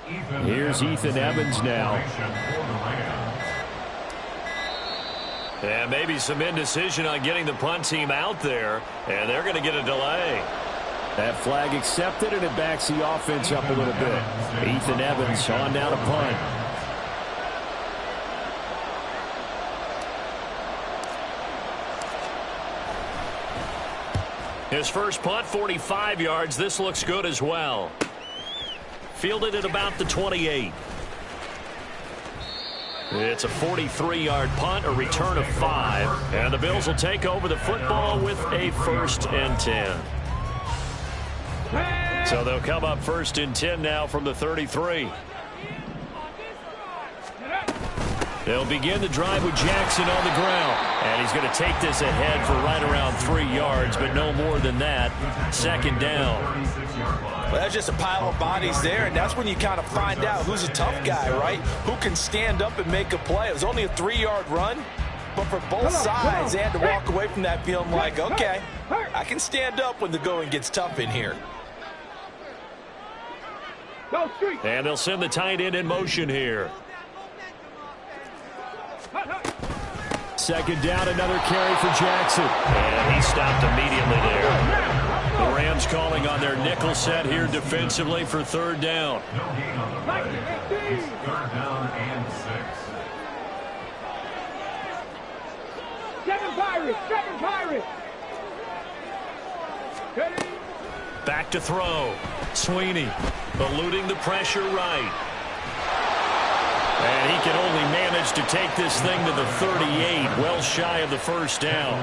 Here's Ethan Evans now. And maybe some indecision on getting the punt team out there, and they're going to get a delay. That flag accepted, and it backs the offense up a little bit. Ethan Evans on down to punt. His first punt, 45 yards. This looks good as well. Fielded at about the 28. It's a 43-yard punt, a return of 5. And the Bills will take over the football with a 1st and 10. So they'll come up 1st and 10 now from the 33. They'll begin the drive with Jackson on the ground. And he's going to take this ahead for right around 3 yards, but no more than that. 2nd down. Well, that's just a pile of bodies there, and that's when you kind of find out who's a tough guy, right? Who can stand up and make a play. It was only a 3-yard run, but for both sides, they had to walk away from that feeling like, okay, I can stand up when the going gets tough in here. And they'll send the tight end in motion here. 2nd down, another carry for Jackson. And he stopped immediately there. The Rams calling on their nickel set here defensively for 3rd down. 3rd down and 6. 7 Pirates. Back to throw. Sweeney eluding the pressure right. And he can only manage to take this thing to the 38, well shy of the 1st down.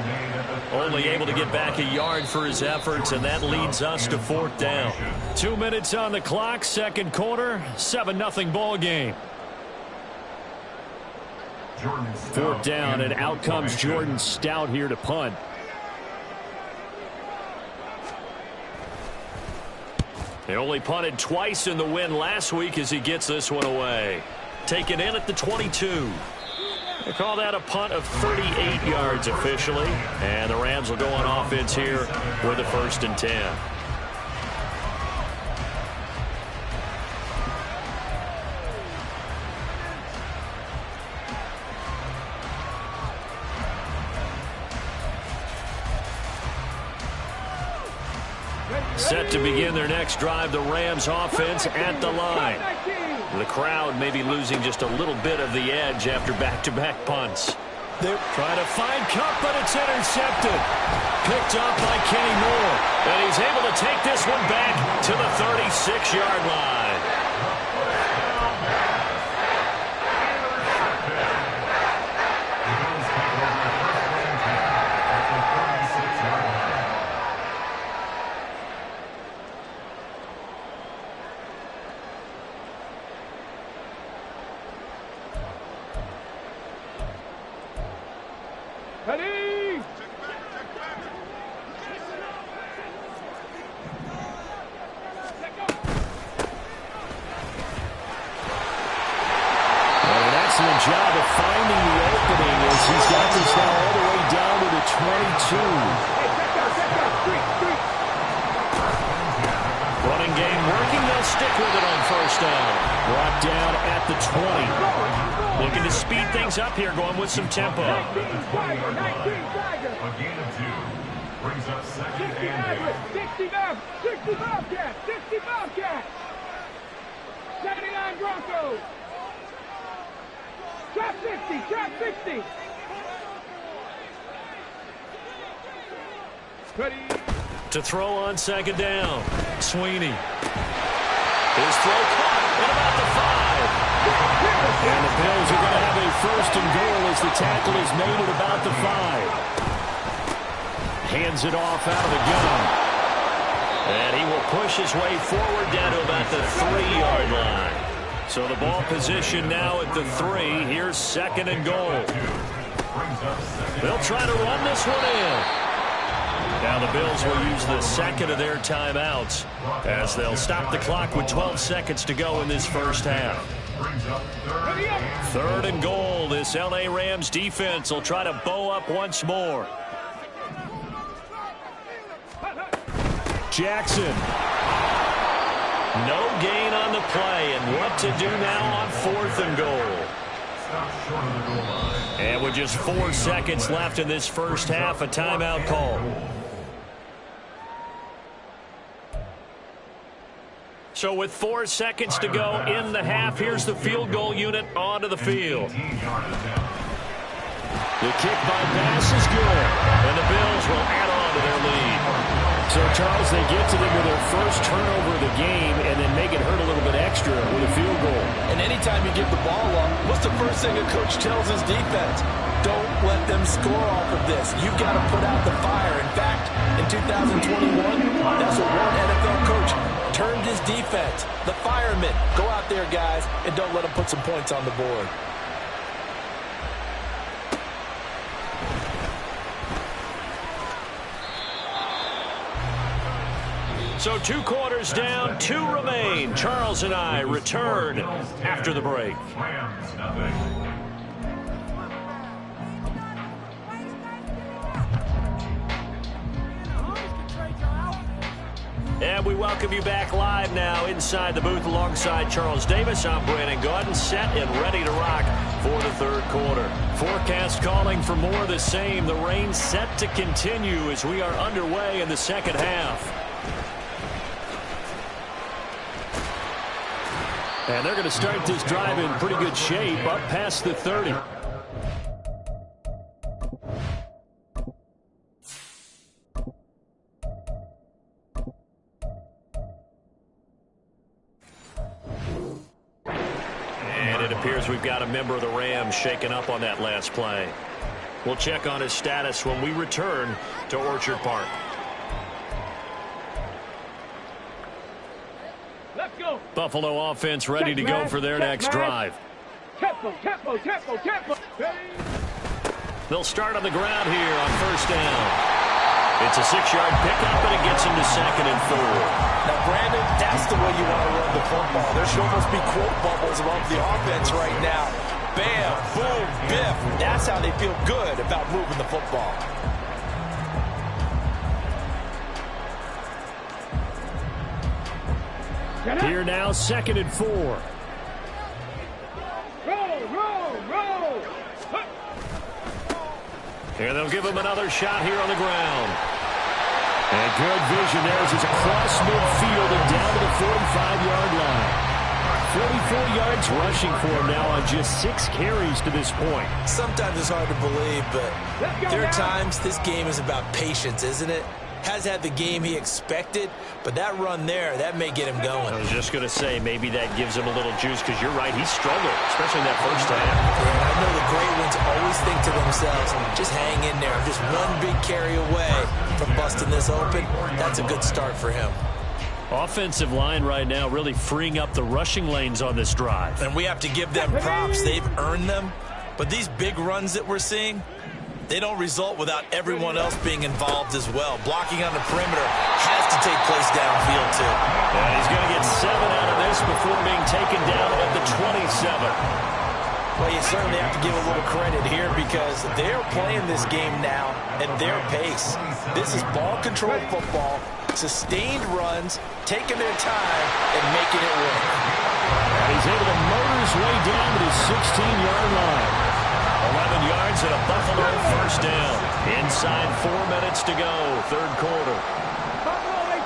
Only able to get back a yard for his efforts, and that leads us to 4th down. 2 minutes on the clock, 2nd quarter, 7-0 ball game. 4th down, and out comes Jordan Stout here to punt. He only punted twice in the win last week as he gets this one away. Taken in at the 22. They call that a punt of 38 yards officially. And the Rams will go on offense here with a 1st and 10. Set to begin their next drive, the Rams offense at the line. The crowd may be losing just a little bit of the edge after back-to-back punts. They're trying to find Kupp, but it's intercepted. Picked up by Kenny Moore. And he's able to take this one back to the 36-yard line. Job of finding the opening as he's got this now all the way down to the 22. Running game working. They'll stick with it on 1st down. Brought down at the 20. Looking to speed things up here, going with some tempo. A gain of 2 brings up 2nd and 8. 60 Bobcats. 79 Broncos. Trap 60. Ready. To throw on 2nd down. Sweeney. His throw caught at about the 5. And the Bills are going to have a 1st and goal as the tackle is made at about the 5. Hands it off out of the gun. And he will push his way forward down to about the 3-yard line. So the ball position now at the 3. Here's 2nd and goal. They'll try to run this one in. Now the Bills will use the 2nd of their timeouts as they'll stop the clock with 12 seconds to go in this 1st half. 3rd and goal. This LA Rams defense will try to bow up once more. Jackson. No gain on the play, and what to do now on 4th and goal. And with just 4 seconds left in this first half, a timeout call. So with 4 seconds to go in the half, here's the field goal unit onto the field. The kick by Bass is good, and the Bills will add on to their lead. So, Charles, they get to them with their first turnover of the game and then make it hurt a little bit extra with a field goal. And anytime you give the ball up, what's the first thing a coach tells his defense? Don't let them score off of this. You've got to put out the fire. In fact, in 2021, that's what one NFL coach turned his defense. The firemen. Go out there, guys, and don't let them put some points on the board. So 2 quarters down, 2 remain. Charles and I return after the break. And we welcome you back live now inside the booth alongside Charles Davis. I'm Brandon Gaudin, set and ready to rock for the 3rd quarter. Forecast calling for more of the same. The rain set to continue as we are underway in the second half. And they're going to start this drive in pretty good shape, up past the 30. And it appears we've got a member of the Rams shaken up on that last play. We'll check on his status when we return to Orchard Park. Buffalo offense ready to go for their next drive. Tempo. They'll start on the ground here on 1st down. It's a 6-yard pickup, and it gets him to 2nd and 4. Now, Brandon, that's the way you want to run the football. There should almost be quote bubbles among the offense right now. Bam, boom, biff. That's how they feel good about moving the football. Here now, 2nd and 4. Roll. Here they'll give him another shot here on the ground. And good vision there as he's across midfield and down to the 45-yard line. 44 yards rushing for him now on just 6 carries to this point. Sometimes it's hard to believe, but there are times this game is about patience, isn't it? Has had the game he expected, but that run there, that may get him going. I was just going to say, maybe that gives him a little juice, because you're right, he struggled, especially in that first half. And I know the great ones always think to themselves, just hang in there. Just one big carry away from busting this open. That's a good start for him. Offensive line right now really freeing up the rushing lanes on this drive. And we have to give them props. They've earned them. But these big runs that we're seeing, they don't result without everyone else being involved as well. Blocking on the perimeter has to take place downfield, too. And he's going to get 7 out of this before being taken down at the 27. Well, you certainly have to give a little credit here because they're playing this game now at their pace. This is ball-controlled football, sustained runs, taking their time, and making it work. And he's able to motor his way down to the 16-yard line. 11 yards and a Buffalo first down. Inside 4 minutes to go, 3rd quarter. Buffalo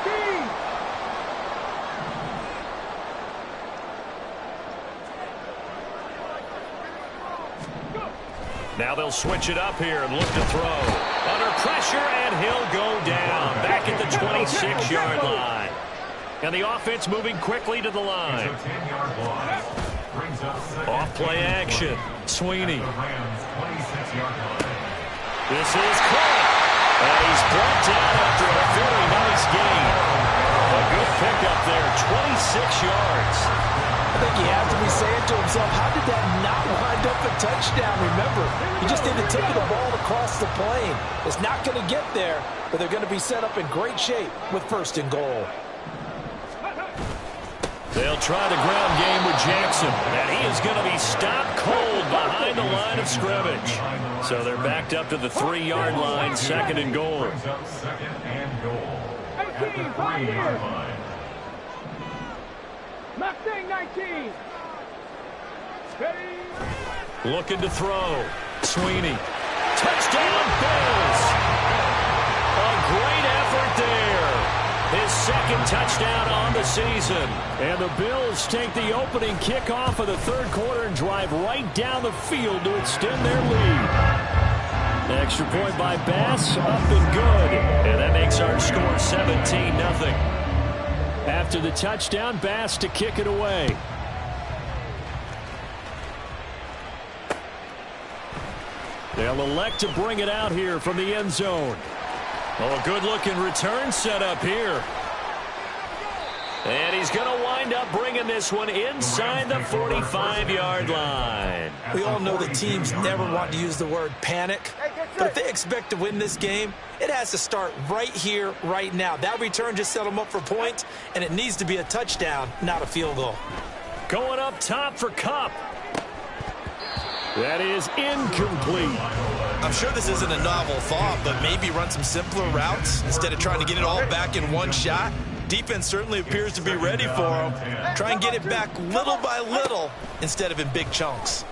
18. Now they'll switch it up here and look to throw. Under pressure, and he'll go down. Back at the 26-yard line. And the offense moving quickly to the line. Off play action. Sweeney. This is caught. And he's brought down after a very nice gain. A good pickup there, 26 yards. I think he has to be saying to himself, how did that not wind up a touchdown? Remember, he just need to take the ball across the plane. It's not going to get there, but they're going to be set up in great shape with 1st and goal. They'll try the ground game with Jackson, and he is going to be stopped cold behind the line of scrimmage. So they're backed up to the 3-yard line, 2nd and goal. MADDEN19. Ready? Looking to throw. Sweeney. Touchdown, Bills. A great effort there. His second touchdown on the season. And the Bills take the opening kickoff of the third quarter and drive right down the field to extend their lead. Extra point by Bass, up and good. And that makes our score 17-0. After the touchdown, Bass to kick it away. They'll elect to bring it out here from the end zone. Oh, a good-looking return set up here. And he's going to wind up bringing this one inside the 45-yard line. We all know that teams never want to use the word panic, but if they expect to win this game, it has to start right here, right now. That return just set them up for points, and it needs to be a touchdown, not a field goal. Going up top for Kupp. That is incomplete. I'm sure this isn't a novel thought, but maybe run some simpler routes instead of trying to get it all back in one shot. Defense certainly appears to be ready for him. Try and get it back little by little instead of in big chunks.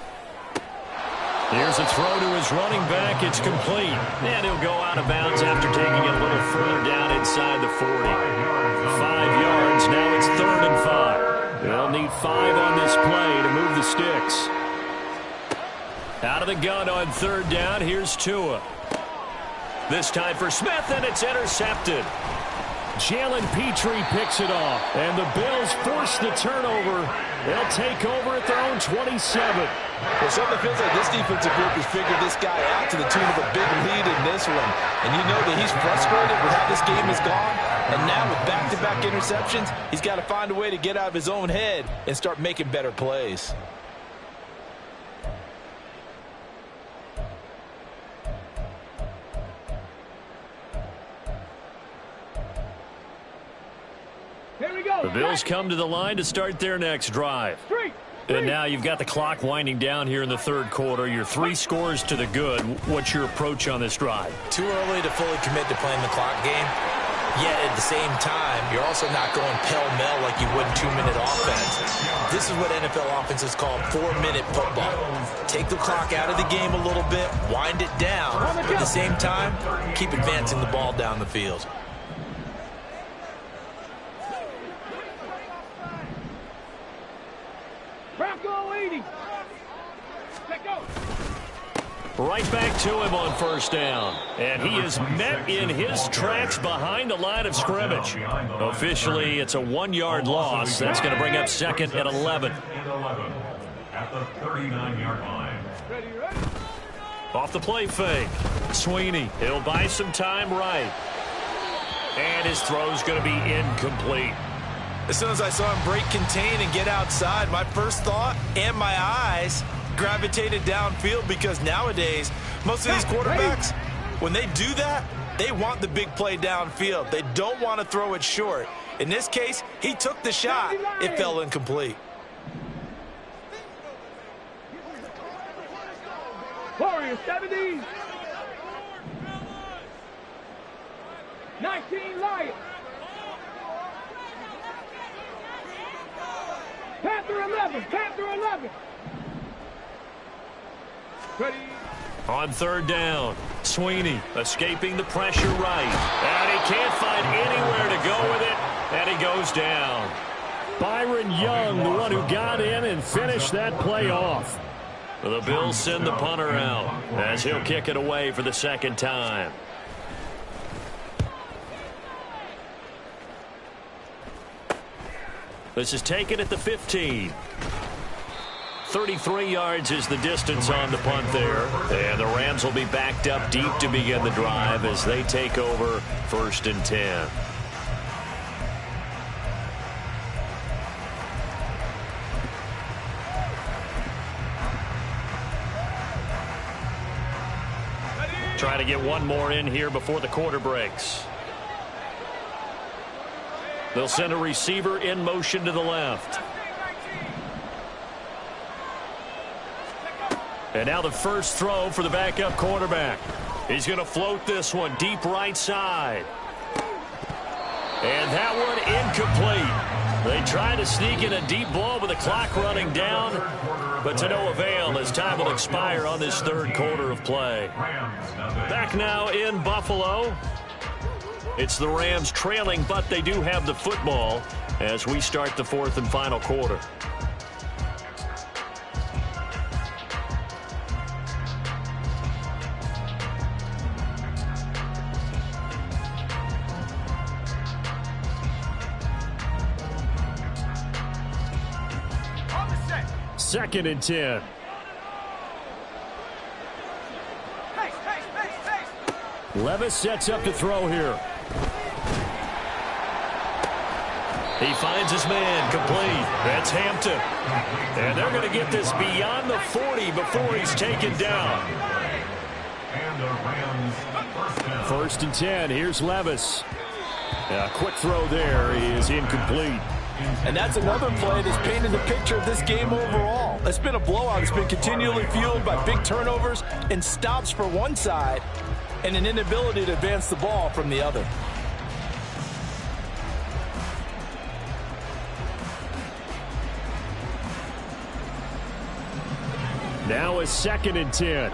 Here's a throw to his running back. It's complete. And he'll go out of bounds after taking it a little further down inside the 40. 5 yards. Now it's 3rd and 5. They'll need 5 on this play to move the sticks. Out of the gun on 3rd down. Here's Tua. This time for Smith, and it's intercepted. Jalen Petrie picks it off, and the Bills force the turnover. They'll take over at their own 27. Well, something feels like this defensive group has figured this guy out to the tune of a big lead in this one. And you know that he's frustrated with how this game has gone. And now with back-to-back interceptions, he's got to find a way to get out of his own head and start making better plays. The Bills come to the line to start their next drive. And now you've got the clock winding down here in the third quarter. Your 3 scores to the good. What's your approach on this drive? Too early to fully commit to playing the clock game. Yet at the same time, you're also not going pell-mell like you would 2-minute offense. This is what NFL offenses call 4-minute football. Take the clock out of the game a little bit, wind it down. At the same time, keep advancing the ball down the field. Right back to him on 1st down. And he is met in his tracks behind the line of scrimmage. Officially, it's a 1-yard loss. That's going to bring up 2nd and 11. At the 39-yard line. Off the play fake. Sweeney. He'll buy some time right. And his throw's going to be incomplete. As soon as I saw him break contain and get outside, my first thought and my eyes gravitated downfield, because nowadays most of these quarterbacks, when they do that, they want the big play downfield. They don't want to throw it short. In this case, he took the shot. It fell incomplete. Warriors 70. 19 Lions. Panther 11. Panther 11. Ready. On 3rd down, Sweeney escaping the pressure right. And he can't find anywhere to go with it, and he goes down. Byron Young, the one who got in and finished that play off. The Bills send the punter out as he'll kick it away for the 2nd time. This is taken at the 15. 33 yards is the distance on the punt there. And the Rams will be backed up deep to begin the drive as they take over 1st and 10. Try to get one more in here before the quarter breaks. They'll send a receiver in motion to the left. And now the first throw for the backup quarterback. He's going to float this one deep right side. And that one incomplete. They Trying to sneak in a deep ball with the clock running down, but to no avail as time will expire on this third quarter of play. Back now in Buffalo. It's the Rams trailing, but they do have the football as we start the fourth and final quarter. Second and 10. Levis sets up to throw here. He finds his man complete. That's Hampton. And they're going to get this beyond the 40 before he's taken down. First and 10. Here's Levis. A quick throw there is incomplete. And that's another play that's painted the picture of this game overall. It's been a blowout. It's been continually fueled by big turnovers and stops for one side and an inability to advance the ball from the other. Now a second and 10.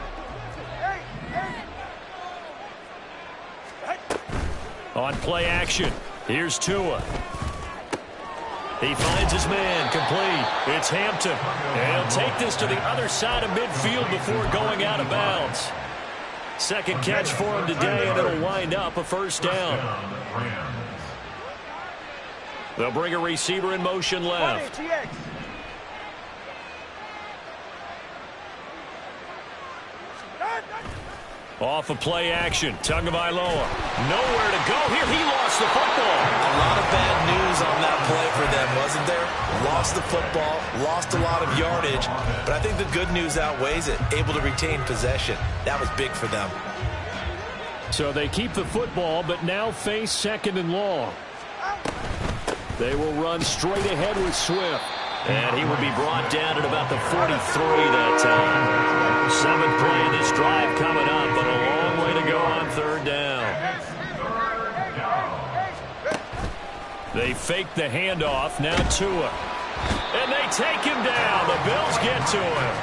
On play action, here's Tua. He finds his man complete. It's Hampton. And he'll take this to the other side of midfield before going out of bounds. Second catch for him today, and it'll wind up a first down. They'll bring a receiver in motion left. Off of play action, Tagovailoa. Nowhere to go here. He lost the football. A lot of bad news on that play for them, wasn't there? Lost the football, lost a lot of yardage, but I think the good news outweighs it. Able to retain possession. That was big for them. So they keep the football, but now face second and long. They will run straight ahead with Swift. And he will be brought down at about the 43 that time. Seventh play of this drive coming up, but a long way to go on third down. They fake the handoff. Now Tua. And they take him down. The Bills get to him.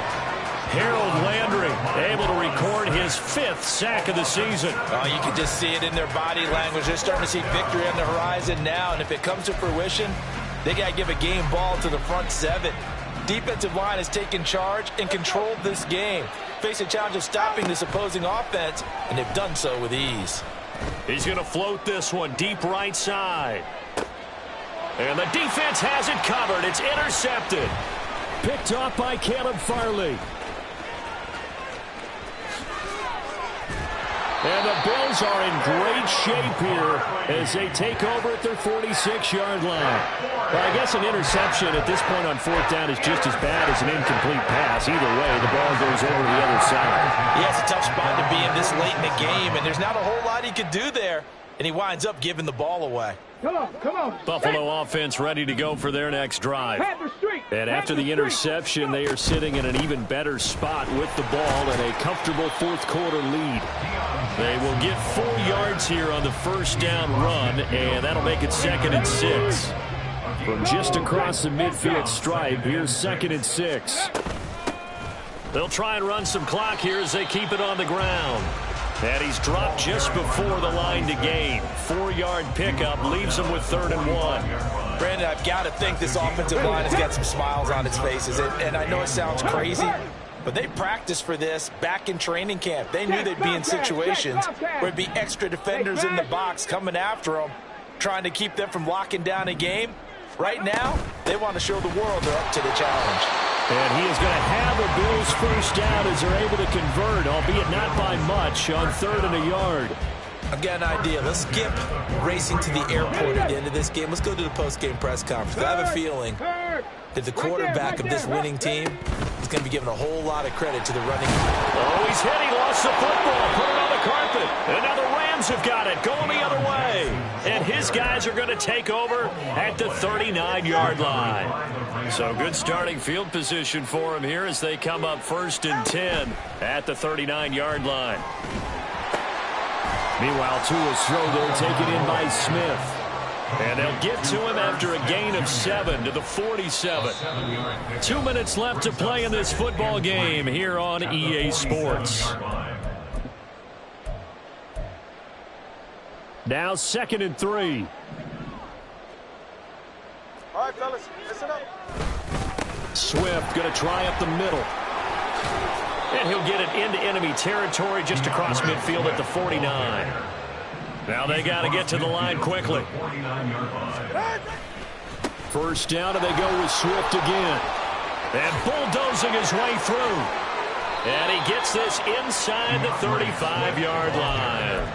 Harold Landry able to record his 5th sack of the season. Oh, you can just see it in their body language. They're starting to see victory on the horizon now, and if it comes to fruition, they got to give a game ball to the front 7. Defensive line has taken charge and controlled this game. Face a challenge of stopping this opposing offense, and they've done so with ease. He's going to float this one deep right side. And the defense has it covered. It's intercepted. Picked off by Caleb Farley. And the Bills are in great shape here as they take over at their 46-yard line. Well, I guess an interception at this point on fourth down is just as bad as an incomplete pass. Either way, the ball goes over to the other side. Yeah, it's a tough spot to be in this late in the game, and there's not a whole lot he could do there. And he winds up giving the ball away. Come on. Buffalo offense ready to go for their next drive. And after the interception, they are sitting in an even better spot with the ball and a comfortable fourth quarter lead. They will get 4 yards here on the first down run, and that'll make it 2nd and 6. From just across the midfield stripe, here's 2nd and 6. They'll try and run some clock here as they keep it on the ground. And he's dropped just before the line to gain. 4-yard pickup leaves him with 3rd and 1. Brandon, I've got to think this offensive line has got some smiles on its faces. And I know it sounds crazy, but they practiced for this back in training camp. They knew they'd be in situations where it'd be extra defenders in the box coming after them, trying to keep them from locking down a game. Right now, they want to show the world they're up to the challenge. And he is going to have a Bills first down as they're able to convert, albeit not by much, on 3rd and a yard. I've got an idea. Let's skip racing to the airport at the end of this game. Let's go to the post-game press conference. I have a feeling that the quarterback of this winning team is going to be given a whole lot of credit to the running. Oh, he's hit. He lost the football. Put it on the carpet. And now the Rams have got it. Going the other way. And his guys are going to take over at the 39-yard line. So good starting field position for him here as they come up 1st and 10 at the 39-yard line. Meanwhile, Tua's throw there taken in by Smith. And they'll get to him after a gain of 7 to the 47. 2 minutes left to play in this football game here on EA Sports. Now 2nd and 3. All right, fellas, listen up. Swift going to try up the middle. And he'll get it into enemy territory just across midfield at the 49. Now they got to get to the line quickly. First down, and they go with Swift again. And bulldozing his way through. And he gets this inside the 35-yard line.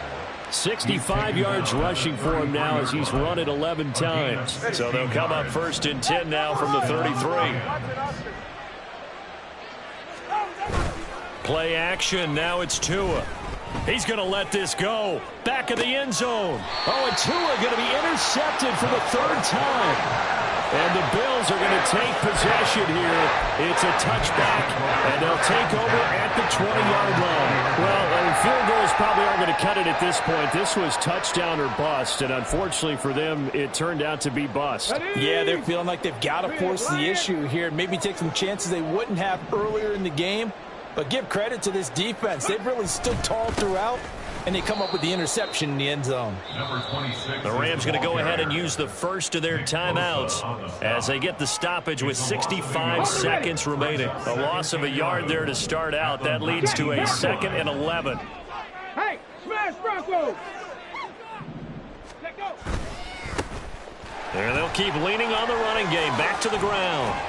65 yards rushing for him now as he's run it 11 times. So they'll come up 1st and 10 now from the 33. Play action. Now it's Tua. He's going to let this go. Back of the end zone. Oh, and Tua going to be intercepted for the 3rd time. And the Bills are going to take possession here. It's a touchback, and they'll take over at the 20-yard line. Well, field goals probably aren't going to cut it at this point. This was touchdown or bust, and unfortunately for them, it turned out to be bust. Yeah, they're feeling like they've got to force the issue here and maybe take some chances they wouldn't have earlier in the game. But give credit to this defense. They've really stood tall throughout, and they come up with the interception in the end zone. The Rams going to go ahead and use the first of their timeouts as they get the stoppage with 65 seconds remaining. A loss of a yard there to start out. That leads to a 2nd and 11. Hey, smash Bronco! Let go! And they'll keep leaning on the running game. Back to the ground.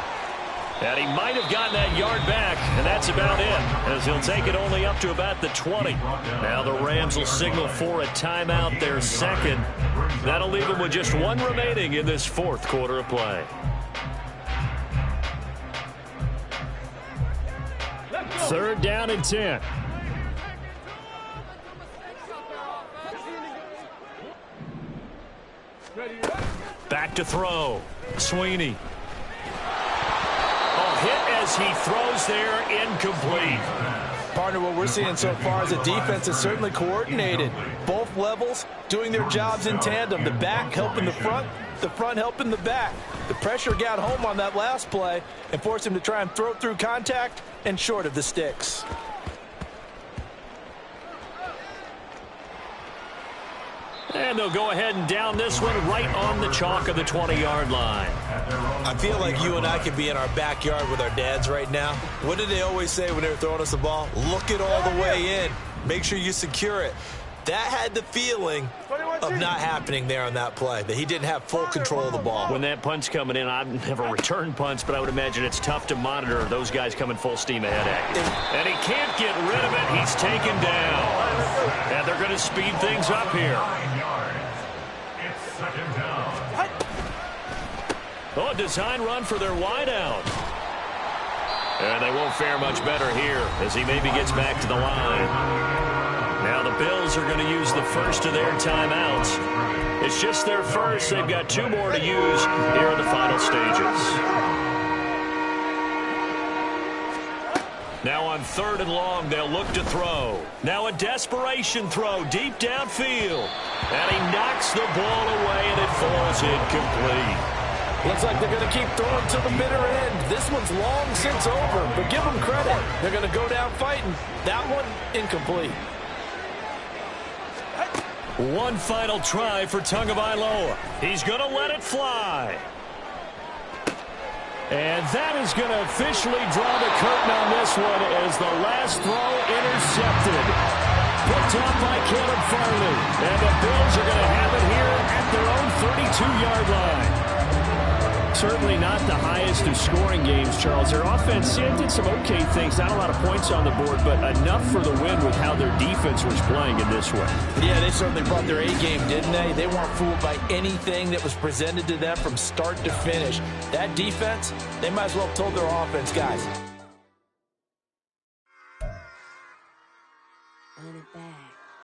And he might have gotten that yard back, and that's about it, as he'll take it only up to about the 20. Now the Rams will signal for a timeout, their 2nd. That'll leave them with just 1 remaining in this 4th quarter of play. 3rd down and 10. Back to throw. Sweeney. Hit as he throws there, incomplete. Partner, what we're seeing so far is the defense is certainly coordinated. Both levels doing their jobs in tandem. The back helping the front helping the back. The pressure got home on that last play and forced him to try and throw through contact and short of the sticks. And they'll go ahead and down this one right on the chalk of the 20-yard line. I feel like you and I could be in our backyard with our dads right now. What did they always say when they were throwing us the ball? Look it all the way in. Make sure you secure it. That had the feeling of not happening there on that play, that he didn't have full control of the ball. When that punt's coming in, I've never returned punts, but I would imagine it's tough to monitor those guys coming full steam ahead at you. And he can't get rid of it. He's taken down. And they're going to speed things up here. Oh, a design run for their wideout. And they won't fare much better here as he maybe gets back to the line. Now the Bills are going to use the first of their timeouts. It's just their first. They've got 2 more to use here in the final stages. Now on 3rd and long, they'll look to throw. Now a desperation throw deep downfield. And he knocks the ball away, and it falls incomplete. Looks like they're going to keep throwing to the bitter end. This one's long since over, but give them credit. They're going to go down fighting. That one, incomplete. One final try for Tagovailoa. He's going to let it fly. And that is going to officially draw the curtain on this one as the last throw intercepted. Picked up by Caleb Farley. And the Bills are going to have it here at their own 32-yard line. Certainly not the highest of scoring games, Charles. Their offense did some okay things. Not a lot of points on the board, but enough for the win with how their defense was playing in this one. Yeah, they certainly brought their A-game, didn't they? They weren't fooled by anything that was presented to them from start to finish. That defense, they might as well have told their offense, guys. Run it back.